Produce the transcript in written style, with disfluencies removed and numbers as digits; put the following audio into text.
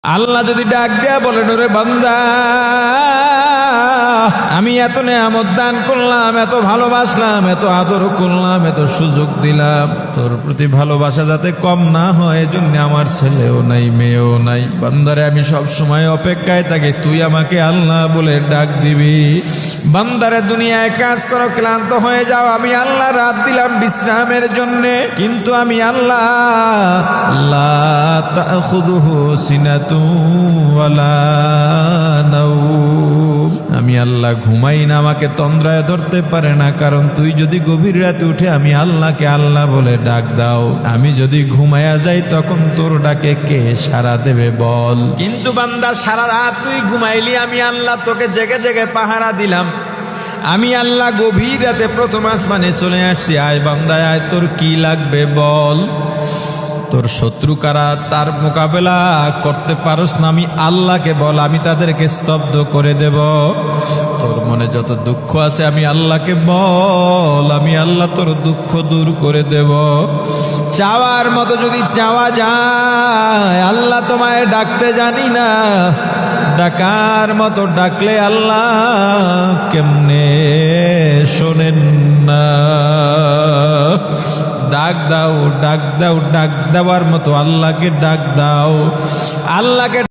আল্লাহ যদি ডাক দেয়া বলেন, ওরে বান্দা, আমি এত নেয়ামত দান করলাম, এত ভালোবাসলাম, এত আদর করলাম, এত সুযোগ দিলাম, তোর প্রতি ভালোবাসা যাতে কম না হয় এজন্য আমার ছেলেও নাই, মেয়েও নাই। বান্দারে আমি সব সময় অপেক্ষায় থাকি তুই আমাকে আল্লাহ বলে ডাক দিবি। বান্দারে দুনিয়ায় কাজ করো, ক্লান্ত হয়ে যাও, আমি আল্লাহ রাত দিলাম বিশ্রামের জন্য, কিন্তু আমি আল্লাহ লা তাখুযুহু সিনাতুন ওয়ালা নাওম, আমি আল্লাহ ঘুমাই না, আমাকে তন্দ্রায় ধরতে পারে না। কারণ তুই যদি গভীর রাতে উঠে আমি আল্লাহকে আল্লাহ বলে ডাক দাও, আমি যদি ঘুমায়া যাই তখন তোর ডাকে কে সাড়া দেবে বল? কিন্তু বান্দা সারা রাত তুই ঘুমাইলি, আমি আল্লাহ তোকে জেগে জেগে পাহারা দিলাম। আমি আল্লাহ গভীর রাতে প্রথম আসমানে চলে আসছি, আয় বান্দা আয়, তোর কি লাগবে বল? তোর শত্রু কারা, তার মোকাবেলা করতে পারস না, আমি আল্লাহকে বল, আমি তাদেরকে স্তব্ধ করে দেব। তোর মনে যত দুঃখ আছে আমি আল্লাহকে বল, আমি আল্লাহ তোর দুঃখ দূর করে দেব। চাওয়ার মতো যদি চাওয়া যায়, আল্লাহ তোমায় ডাকতে জানি না, ডাকার মতো ডাকলে আল্লাহ কেমনে শোনেন না? ডাক দাও, ডাক দাও, ডাক দেওয়ার মতো আল্লাহকে ডাক দাও, আল্লাহকে